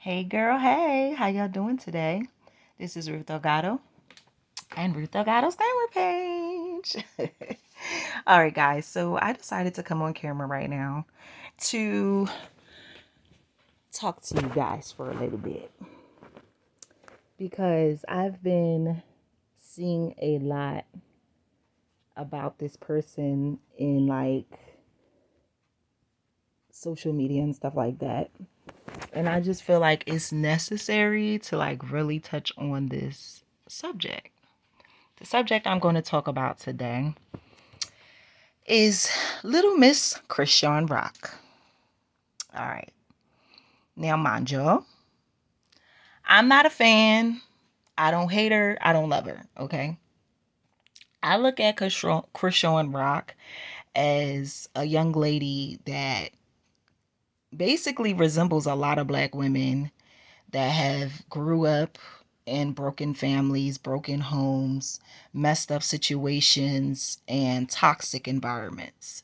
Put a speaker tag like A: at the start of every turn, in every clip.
A: Hey girl, hey, how y'all doing today? This is Ruth Delgado and Ruth Delgado's Glamour Page. All right, guys, so I decided to come on camera right now to talk to you guys for a little bit because I've been seeing a lot about this person in like social media and stuff like that. And I just feel like it's necessary to like really touch on this subject. The subject I'm going to talk about today is Little Miss Chrisean Rock. All right. Now, mind y'all, I'm not a fan. I don't hate her. I don't love her. Okay. I look at Chrisean Rock as a young lady that basically resembles a lot of black women that have grew up in broken families, broken homes, messed up situations, and toxic environments.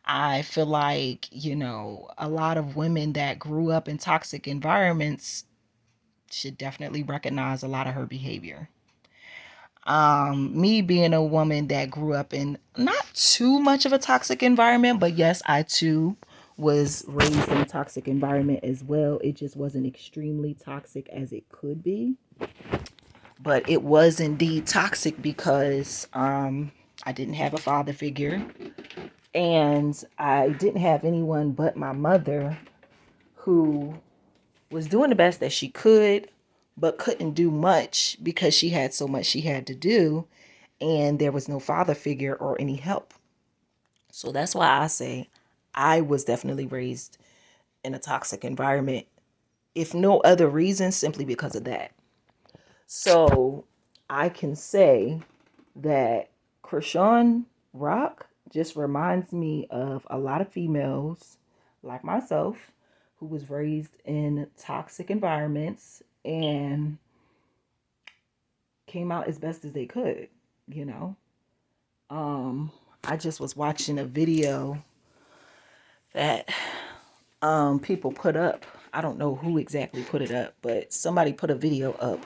A: I feel like, a lot of women that grew up in toxic environments should definitely recognize a lot of her behavior. Me being a woman that grew up in not too much of a toxic environment, but yes, I too was raised in a toxic environment as well. It just wasn't extremely toxic as it could be, but it was indeed toxic because I didn't have a father figure and I didn't have anyone but my mother who was doing the best that she could, but couldn't do much because she had so much she had to do and there was no father figure or any help. So that's why I say I was definitely raised in a toxic environment, if no other reason, simply because of that. So I can say that Chrisean Rock just reminds me of a lot of females like myself who was raised in toxic environments and came out as best as they could, you know. Um, I just was watching a video that people put up. I don't know who exactly put it up, but somebody put a video up.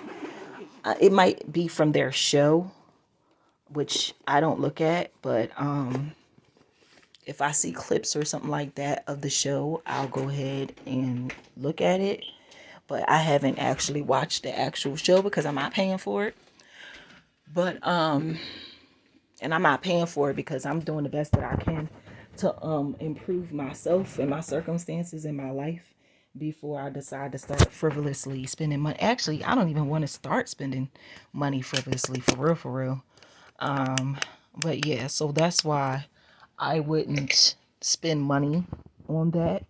A: It might be from their show, which I don't look at, but if I see clips or something like that of the show, I'll go ahead and look at it. But I haven't actually watched the actual show because I'm not paying for it. But and I'm not paying for it because I'm doing the best that I can to improve myself and my circumstances in my life before I decide to start frivolously spending money. Actually, I don't even want to start spending money frivolously, for real, for real. But yeah, so that's why I wouldn't spend money on that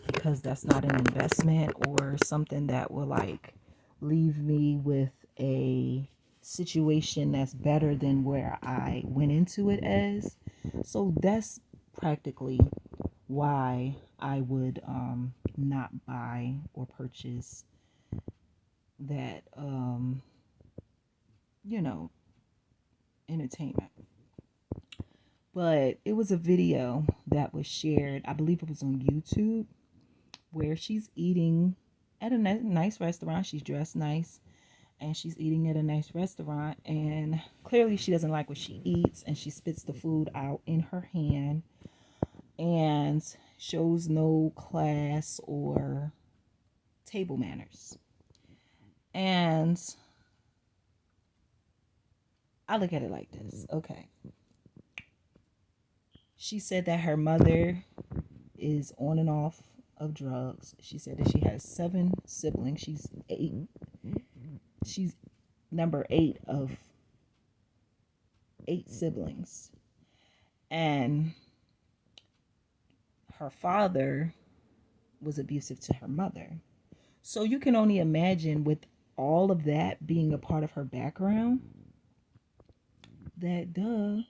A: because that's not an investment or something that will like leave me with a situation that's better than where I went into it as. So that's practically why I would not buy or purchase that you know entertainment. But it was a video that was shared, I believe it was on YouTube, where she's eating at a nice restaurant. She's dressed nice and she's eating at a nice restaurant. And clearly, she doesn't like what she eats and she spits the food out in her hand and shows no class or table manners. And I look at it like this. Okay. She said that her mother is on and off of drugs. She said that she has 7 siblings. She's 8. She's number 8 of 8 siblings. And her father was abusive to her mother. So you can only imagine, with all of that being a part of her background, that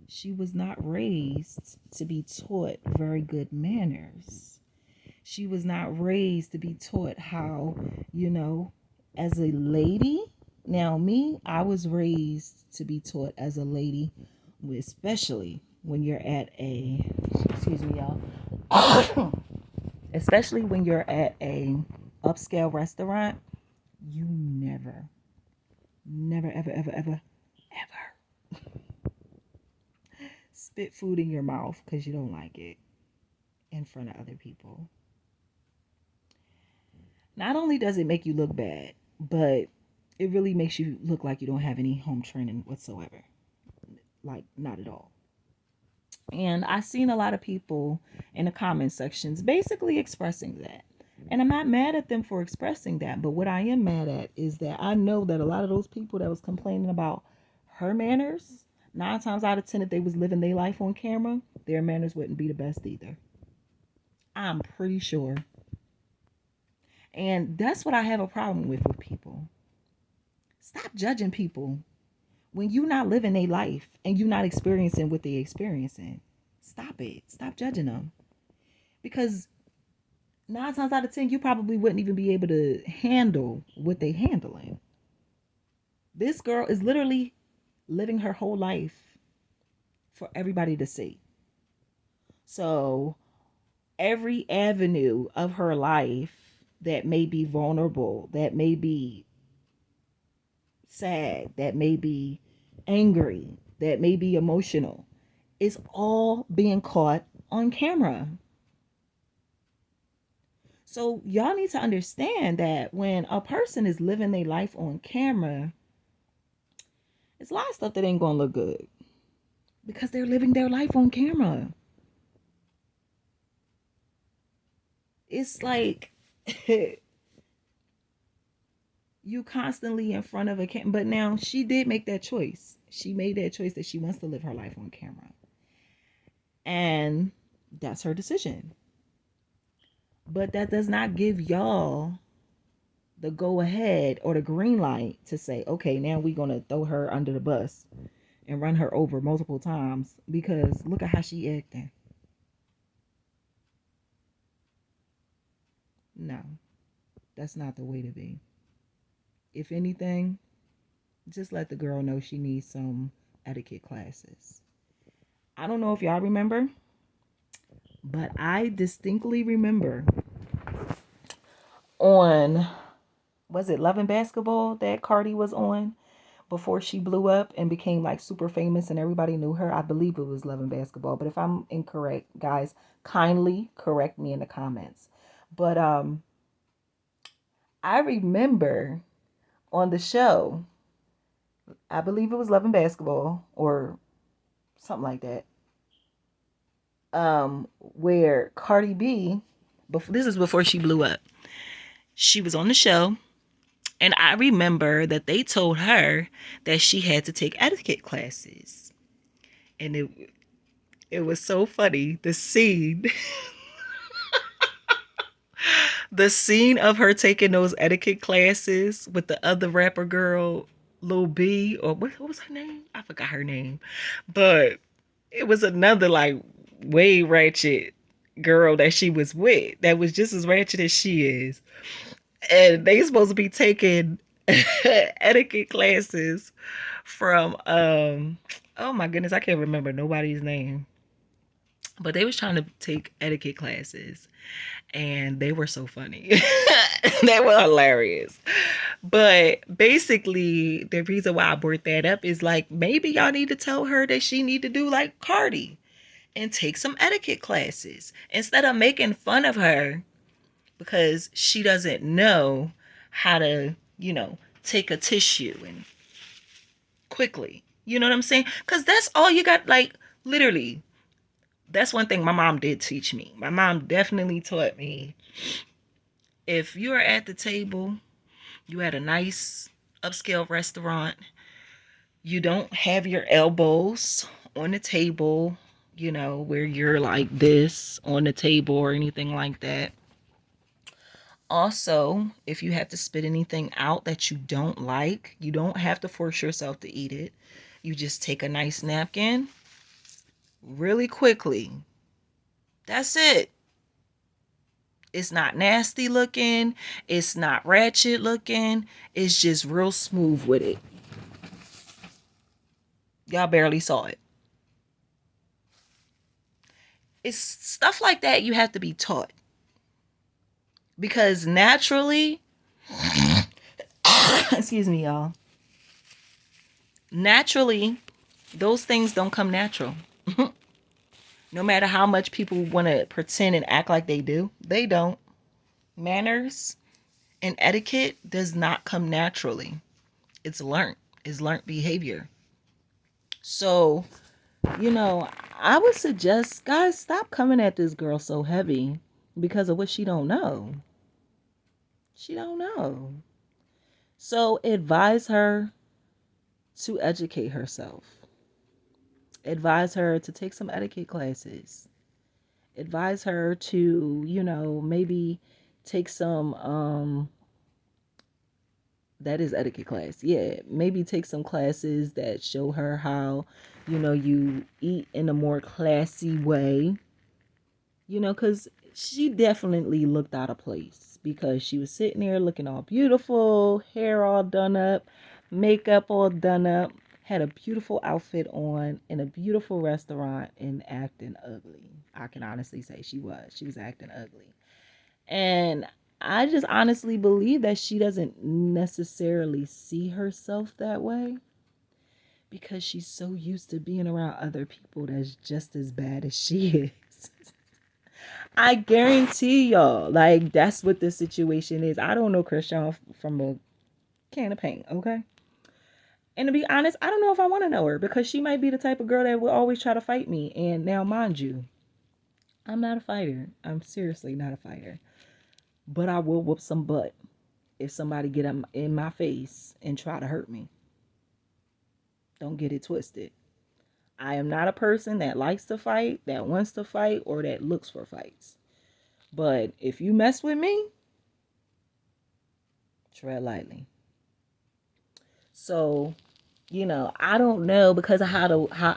A: she was not raised to be taught very good manners. She was not raised to be taught how, as a lady. Now, me, I was raised to be taught as a lady, especially when you're at excuse me, y'all, especially when you're at a upscale restaurant, you never, never, ever, ever, ever, ever spit food in your mouth because you don't like it in front of other people. Not only does it make you look bad, but it really makes you look like you don't have any home training whatsoever. Like, not at all. And I've seen a lot of people in the comment sections basically expressing that. And I'm not mad at them for expressing that. But what I am mad at is that I know that a lot of those people that was complaining about her manners, 9 times out of 10, if they was living their life on camera, their manners wouldn't be the best either. I'm pretty sure. And that's what I have a problem with people. Stop judging people when you're not living their life and you're not experiencing what they're experiencing. Stop it. Stop judging them. Because 9 times out of 10, you probably wouldn't even be able to handle what they handling. This girl is literally living her whole life for everybody to see. So every avenue of her life that may be vulnerable, that may be sad, that may be angry, that may be emotional, is all being caught on camera. So y'all need to understand that when a person is living their life on camera, it's a lot of stuff that ain't gonna look good because they're living their life on camera. It's like you constantly in front of a camera. But now she did make that choice. She made that choice that she wants to live her life on camera. And that's her decision. But that does not give y'all the go ahead or the green light to say, okay, now we're going to throw her under the bus and run her over multiple times because look at how she acting. No, that's not the way to be. If anything, just let the girl know she needs some etiquette classes. I don't know if y'all remember, but I distinctly remember on, was it Love and Basketball that Cardi was on before she blew up and became like super famous and everybody knew her? I believe it was Love and Basketball, but if I'm incorrect, guys, kindly correct me in the comments. But I remember on the show, I believe it was Love and Basketball or something like that, where Cardi B, this is before she blew up, she was on the show, and I remember that they told her that she had to take etiquette classes, and it was so funny, the scene. The scene of her taking those etiquette classes with the other rapper girl, Lil B, or what was her name? I forgot her name, but it was another like way ratchet girl that she was with that was just as ratchet as she is, and they supposed to be taking etiquette classes from oh my goodness, I can't remember nobody's name, but they was trying to take etiquette classes, and they were so funny. They were hilarious. But basically, the reason why I brought that up is like maybe y'all need to tell her that she need to do like Cardi and take some etiquette classes instead of making fun of her because she doesn't know how to, take a tissue and quickly. You know what I'm saying? Because that's all you got. Like, literally, that's one thing my mom did teach me. My mom definitely taught me, if you're at the table, you at a nice upscale restaurant, you don't have your elbows on the table, where you're like this on the table or anything like that. Also, if you have to spit anything out that you don't like, you don't have to force yourself to eat it. You just take a nice napkin really quickly. That's it. It's not nasty looking. It's not ratchet looking. It's just real smooth with it. Y'all barely saw it. It's stuff like that you have to be taught. Because naturally, excuse me, y'all. Naturally, those things don't come natural. No matter how much people want to pretend and act like they do, they don't. Manners and etiquette does not come naturally. It's learned. It's learned behavior. So, you know, I would suggest, guys, stop coming at this girl so heavy because of what she don't know. She don't know. So advise her to educate herself. Advise her to take some etiquette classes. Advise her to, maybe take some that is etiquette class. Yeah, maybe take some classes that show her how, you eat in a more classy way. Cuz she definitely looked out of place because she was sitting there looking all beautiful, hair all done up, makeup all done up, had a beautiful outfit on in a beautiful restaurant and acting ugly. I can honestly say she was. She was acting ugly. And I just honestly believe that she doesn't necessarily see herself that way because she's so used to being around other people that's just as bad as she is. I guarantee y'all, like, that's what the situation is. I don't know Chrisean from a can of paint, okay? And to be honest, I don't know if I want to know her because she might be the type of girl that will always try to fight me. And now, mind you, I'm not a fighter. I'm seriously not a fighter. But I will whoop some butt if somebody get in my face and try to hurt me. Don't get it twisted. I am not a person that likes to fight, that wants to fight, or that looks for fights. But if you mess with me, tread lightly. So, I don't know because of how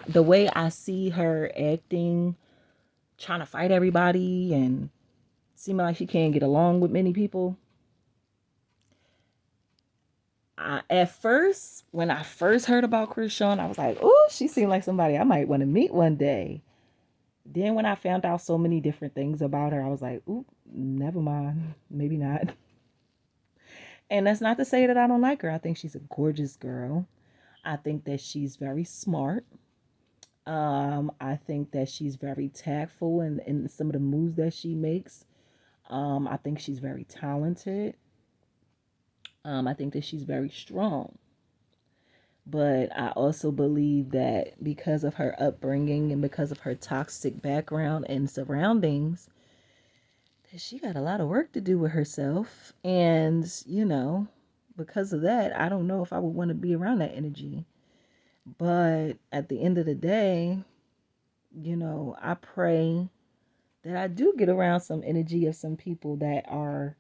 A: the way I see her acting, trying to fight everybody and seeming like she can't get along with many people. At first, when I first heard about Chrisean, I was like, oh, she seemed like somebody I might want to meet one day. Then when I found out so many different things about her, I was like, ooh, never mind. Maybe not. And that's not to say that I don't like her. I think she's a gorgeous girl. I think that she's very smart. I think that she's very tactful in some of the moves that she makes. I think she's very talented. I think that she's very strong. But I also believe that because of her upbringing and because of her toxic background and surroundings, that she got a lot of work to do with herself. And, because of that, I don't know if I would want to be around that energy. But at the end of the day, I pray that I do get around some energy of some people that are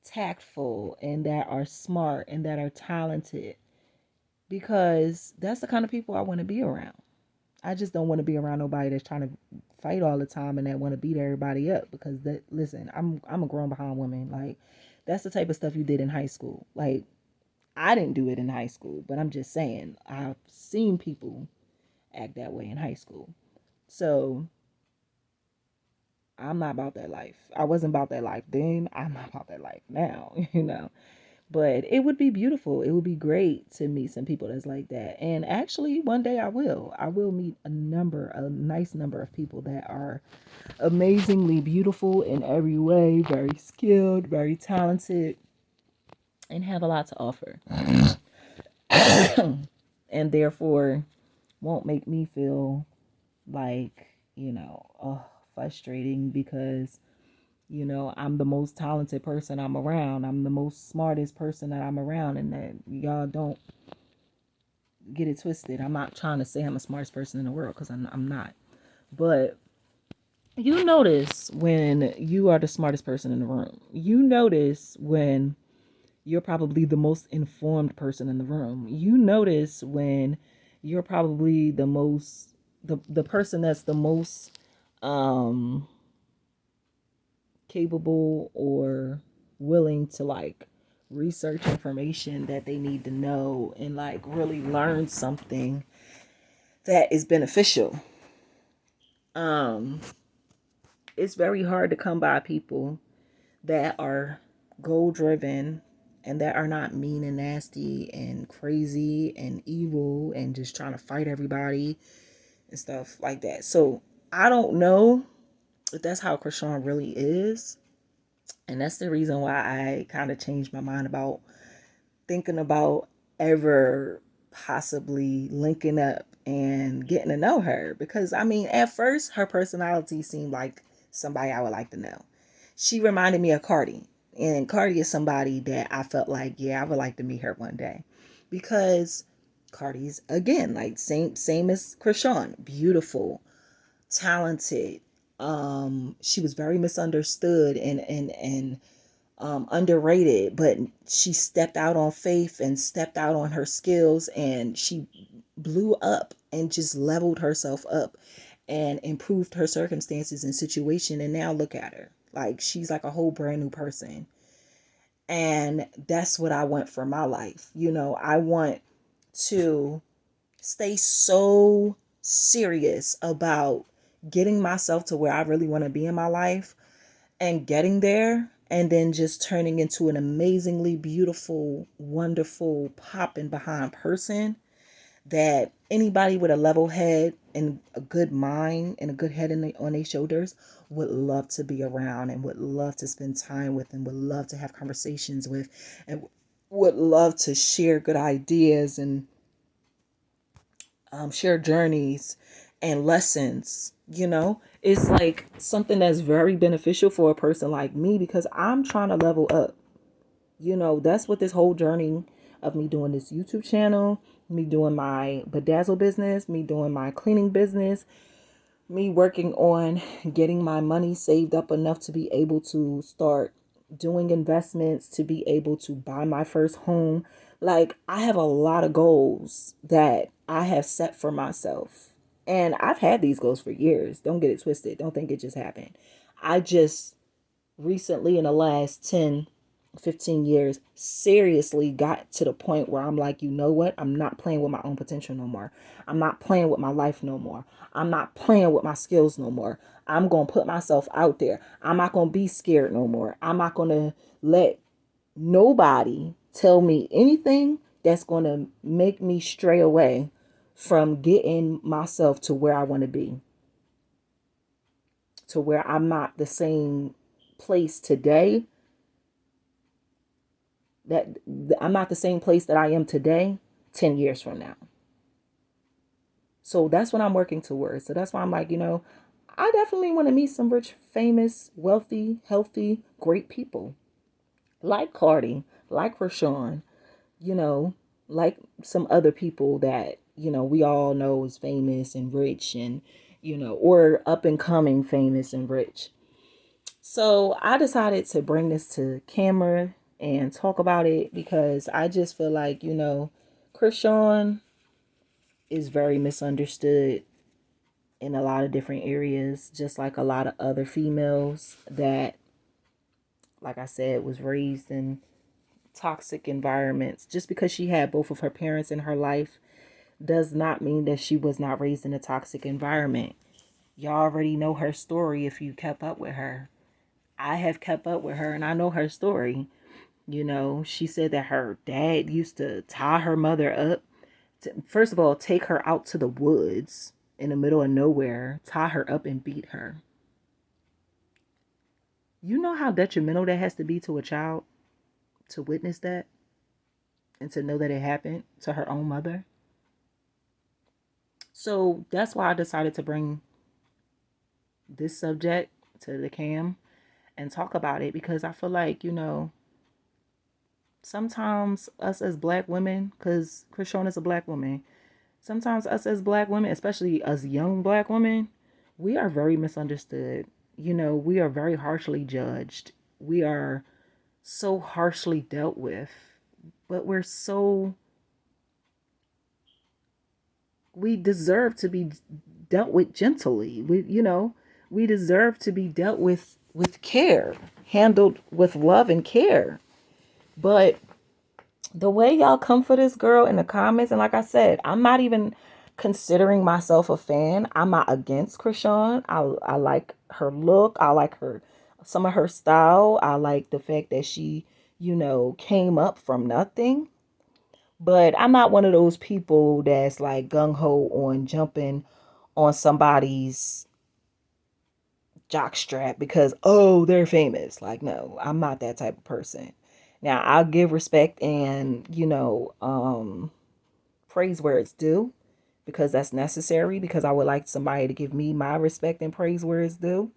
A: tactful and that are smart and that are talented because that's the kind of people I want to be around. I just don't want to be around nobody that's trying to fight all the time and that want to beat everybody up because that listen, I'm a grown behind woman. Like that's the type of stuff you did in high school. Like I didn't do it in high school, but I'm just saying I've seen people act that way in high school. So I'm not about that life. I wasn't about that life then. I'm not about that life now. But it would be beautiful. It would be great to meet some people that's like that. And actually, one day I will. I will meet a nice number of people that are amazingly beautiful in every way, very skilled, very talented, and have a lot to offer. And therefore, won't make me feel like, frustrating because I'm the most talented person I'm around. I'm the most smartest person that I'm around, and that y'all don't get it twisted. I'm not trying to say I'm the smartest person in the world because I'm not. But you notice when you are the smartest person in the room. You notice when you're probably the most informed person in the room. You notice when you're probably the person that's the most capable or willing to like research information that they need to know and like really learn something that is beneficial. it's very hard to come by people that are goal driven and that are not mean and nasty and crazy and evil and just trying to fight everybody and stuff like that. So I don't know if that's how Chrisean really is. And that's the reason why I kind of changed my mind about thinking about ever possibly linking up and getting to know her. Because, I mean, at first, her personality seemed like somebody I would like to know. She reminded me of Cardi. And Cardi is somebody that I felt like, yeah, I would like to meet her one day. Because Cardi's, again, like same as Chrisean. Beautiful, talented. She was very misunderstood and underrated, but she stepped out on faith and stepped out on her skills, and she blew up and just leveled herself up and improved her circumstances and situation. And now look at her. Like, she's like a whole brand new person. And that's what I want for my life. You know, I want to stay so serious about getting myself to where I really want to be in my life and getting there, and then just turning into an amazingly beautiful, wonderful, popping behind person that anybody with a level head and a good mind and a good head on their shoulders would love to be around and would love to spend time with and would love to have conversations with and would love to share good ideas and share journeys and lessons. You know, it's like something that's very beneficial for a person like me because I'm trying to level up. You know, that's what this whole journey of me doing this YouTube channel, me doing my bedazzle business, me doing my cleaning business, me working on getting my money saved up enough to be able to start doing investments, to be able to buy my first home. Like, I have a lot of goals that I have set for myself. And I've had these goals for years. Don't get it twisted. Don't think it just happened. I just recently, in the last 10, 15 years, seriously got to the point where I'm like, you know what? I'm not playing with my own potential no more. I'm not playing with my life no more. I'm not playing with my skills no more. I'm going to put myself out there. I'm not going to be scared no more. I'm not going to let nobody tell me anything that's going to make me stray away from getting myself to where I want to be, to where I'm not the same place today that I'm not the same place that I am today 10 years from now. So that's what I'm working towards. So that's why I'm like, you know, I definitely want to meet some rich, famous, wealthy, healthy, great people like Cardi, like Chrisean, you know, like some other people that, you know, we all know is famous and rich and, you know, or up and coming famous and rich. So I decided to bring this to camera and talk about it because I just feel like, you know, Chrisean is very misunderstood in a lot of different areas, just like a lot of other females that, like I said, was raised in toxic environments. Just because she had both of her parents in her life does not mean that she was not raised in a toxic environment. Y'all already know her story if you kept up with her. I have kept up with her and I know her story. You know, she said that her dad used to tie her mother up. First of all, take her out to the woods in the middle of nowhere, tie her up and beat her. You know how detrimental that has to be to a child to witness that and to know that it happened to her own mother? So that's why I decided to bring this subject to the cam and talk about it because I feel like, you know, sometimes us as black women, because Chrisean is a black woman, sometimes us as black women, especially us young black women, we are very misunderstood. You know, we are very harshly judged. We are so harshly dealt with, but we deserve to be dealt with gently. We deserve to be dealt with care, handled with love and care. But the way y'all come for this girl in the comments, and like I said, I'm not even considering myself a fan. I'm not against Chrisean. I like her look. I like some of her style. I like the fact that she, came up from nothing. But I'm not one of those people that's like gung ho on jumping on somebody's jockstrap because, oh, they're famous. Like, no, I'm not that type of person. Now, I'll give respect and, praise where it's due because that's necessary, because I would like somebody to give me my respect and praise where it's due.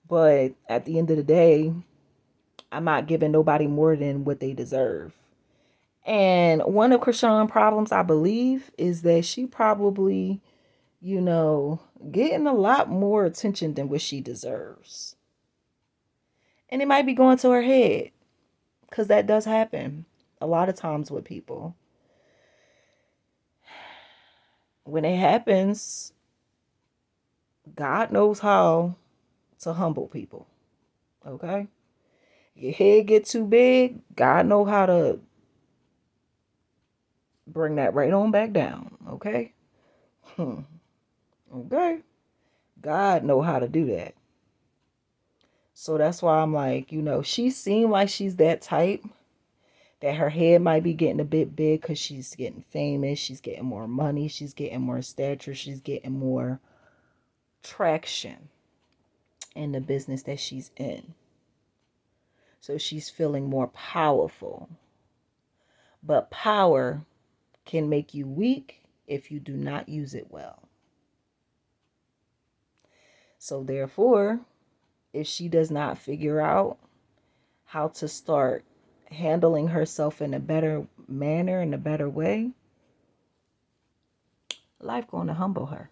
A: But at the end of the day, I'm not giving nobody more than what they deserve. And one of Chrisean's problems, I believe, is that she probably, getting a lot more attention than what she deserves. And it might be going to her head, because that does happen a lot of times with people. When it happens, God knows how to humble people. Okay? Your head get too big, God know how to bring that right on back down. Okay? Okay? God know how to do that. So that's why I'm like, she seemed like she's that type that her head might be getting a bit big because she's getting famous, she's getting more money, she's getting more stature, she's getting more traction in the business that she's in. So she's feeling more powerful. But power can make you weak if you do not use it well. So therefore, if she does not figure out how to start handling herself in a better manner, in a better way, life going to humble her.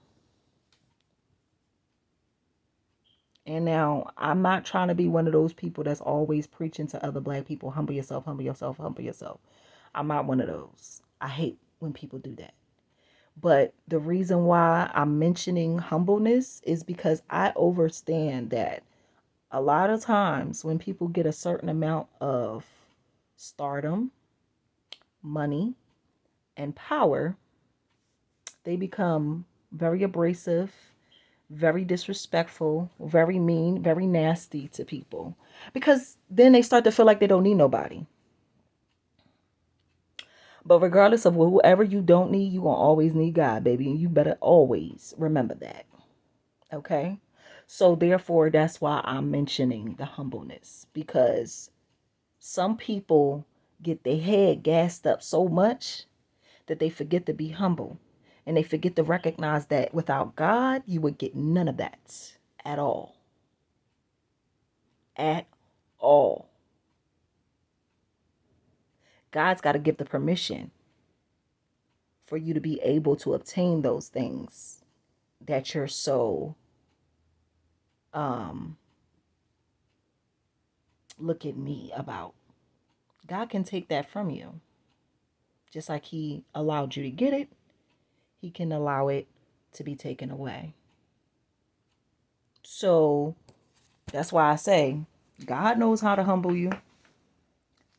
A: And now, I'm not trying to be one of those people that's always preaching to other black people, humble yourself, humble yourself, humble yourself. I'm not one of those. I hate when people do that. But the reason why I'm mentioning humbleness is because I understand that a lot of times when people get a certain amount of stardom, money, and power, they become very abrasive, very disrespectful, very mean, very nasty to people. Because then they start to feel like they don't need nobody. But regardless of whoever you don't need, you gonna always need God, baby. And you better always remember that. Okay? So therefore, that's why I'm mentioning the humbleness. Because some people get their head gassed up so much that they forget to be humble. And they forget to recognize that without God, you would get none of that at all. At all. God's got to give the permission for you to be able to obtain those things that you're so look at me about. God can take that from you. Just like he allowed you to get it, he can allow it to be taken away. So that's why I say God knows how to humble you.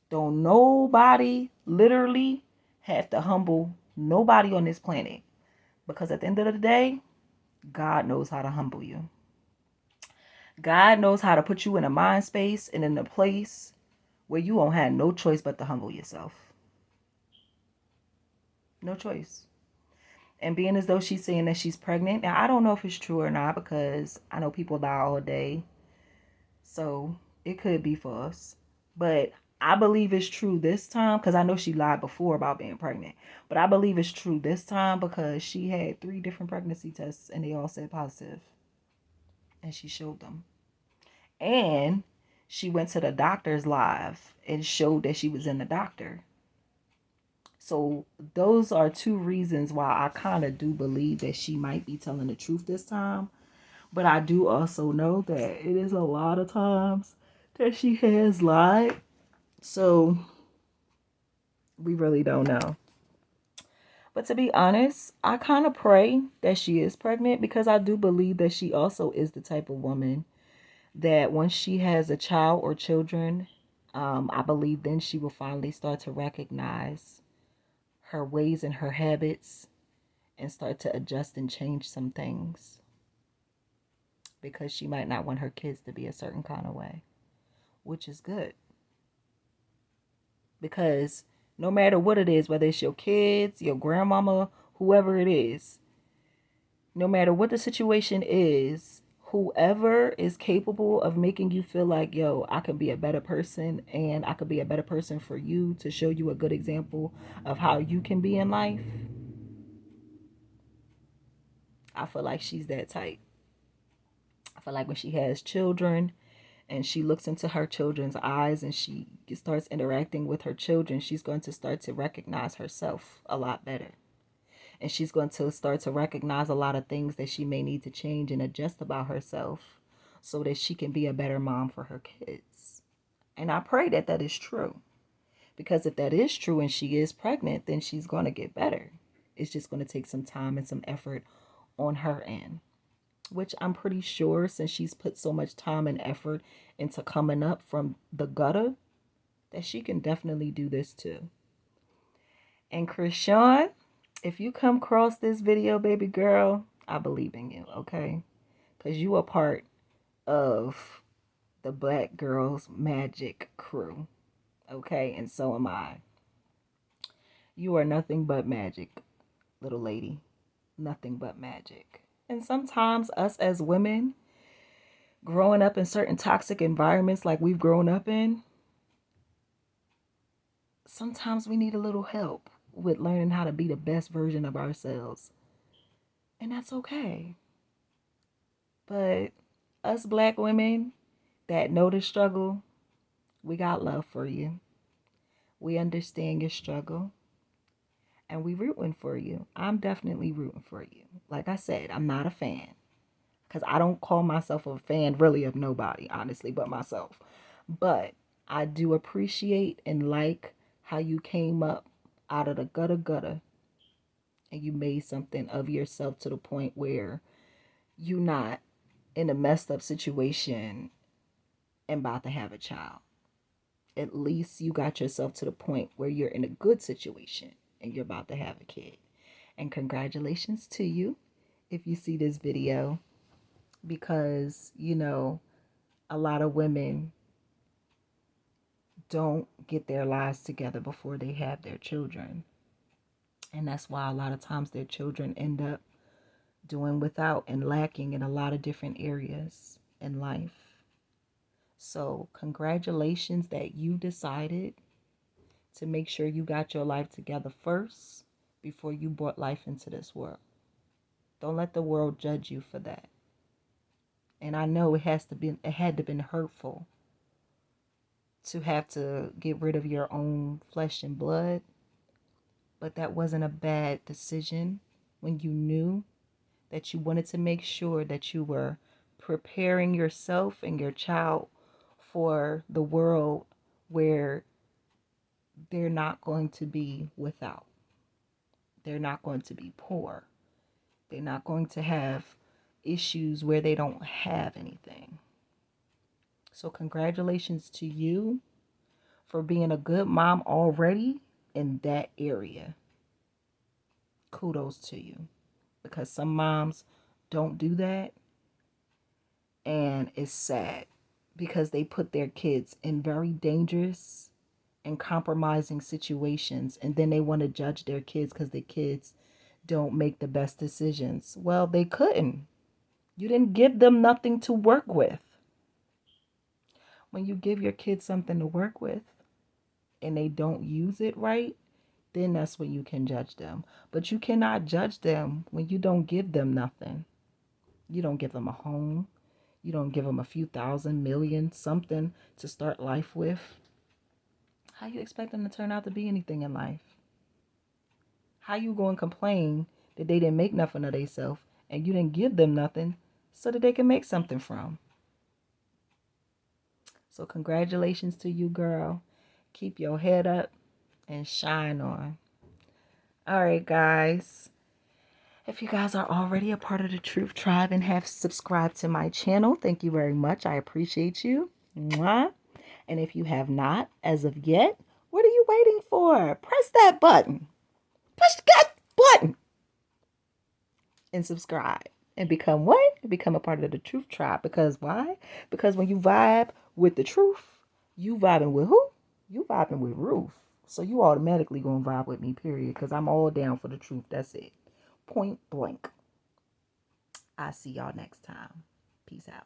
A: Don't nobody literally have to humble nobody on this planet. Because at the end of the day, God knows how to humble you. God knows how to put you in a mind space and in a place where you won't have no choice but to humble yourself. No choice. And being as though she's saying that she's pregnant. Now, I don't know if it's true or not because I know people die all day. So it could be false. But I believe it's true this time because I know she lied before about being pregnant. But I believe it's true this time because she had 3 different pregnancy tests and they all said positive. And she showed them. And she went to the doctor's live and showed that she was in the doctor. So those are 2 reasons why I kind of do believe that she might be telling the truth this time. But I do also know that it is a lot of times that she has lied. So we really don't know. But to be honest, I kind of pray that she is pregnant because I do believe that she also is the type of woman that once she has a child or children, I believe then she will finally start to recognize her ways and her habits and start to adjust and change some things because she might not want her kids to be a certain kind of way, which is good. Because no matter what it is, whether it's your kids, your grandmama, whoever it is, no matter what the situation is, whoever is capable of making you feel like, yo, I can be a better person and I could be a better person for you to show you a good example of how you can be in life, I feel like she's that type. I feel like when she has children and she looks into her children's eyes and she starts interacting with her children, she's going to start to recognize herself a lot better. And she's going to start to recognize a lot of things that she may need to change and adjust about herself so that she can be a better mom for her kids. And I pray that that is true. Because if that is true and she is pregnant, then she's going to get better. It's just going to take some time and some effort on her end, which I'm pretty sure, since she's put so much time and effort into coming up from the gutter, that she can definitely do this too. And Chrisean, if you come across this video, baby girl, I believe in you, okay? Because you are part of the Black Girls Magic crew, okay? And so am I. You are nothing but magic, little lady. Nothing but magic. And sometimes us as women, growing up in certain toxic environments like we've grown up in, sometimes we need a little help with learning how to be the best version of ourselves. And that's okay. But us Black women that know the struggle, we got love for you. We understand your struggle. And we rooting for you. I'm definitely rooting for you. Like I said, I'm not a fan. Because I don't call myself a fan really of nobody, honestly, but myself. But I do appreciate and like how you came up out of the gutter and you made something of yourself to the point where you're not in a messed up situation and about to have a child. At least you got yourself to the point where you're in a good situation and you're about to have a kid. And congratulations to you if you see this video, because, you know, a lot of women don't get their lives together before they have their children. And that's why a lot of times their children end up doing without and lacking in a lot of different areas in life. So congratulations that you decided to make sure you got your life together first before you brought life into this world. Don't let the world judge you for that. And I know it had to been hurtful to have to get rid of your own flesh and blood, but that wasn't a bad decision when you knew that you wanted to make sure that you were preparing yourself and your child for the world where they're not going to be without. They're not going to be poor. They're not going to have issues where they don't have anything. So congratulations to you for being a good mom already in that area. Kudos to you. Because some moms don't do that. And it's sad because they put their kids in very dangerous and compromising situations. And then they want to judge their kids because the kids don't make the best decisions. Well, they couldn't. You didn't give them nothing to work with. When you give your kids something to work with and they don't use it right, then that's when you can judge them. But you cannot judge them when you don't give them nothing. You don't give them a home. You don't give them a few thousand, million, something to start life with. How you expect them to turn out to be anything in life? How you going to complain that they didn't make nothing of themselves and you didn't give them nothing so that they can make something from? So congratulations to you, girl. Keep your head up and shine on. All right, guys. If you guys are already a part of the Truth Tribe and have subscribed to my channel, thank you very much. I appreciate you. Mwah. And if you have not, as of yet, what are you waiting for? Press that button. Push that button. and subscribe. And become what? Become a part of the Truth Tribe. Because why? Because when you vibe with the truth, you vibing with who? You vibing with Ruth. So you automatically gonna vibe with me, period. Because I'm all down for the truth. That's it. Point blank. I'll see y'all next time. Peace out.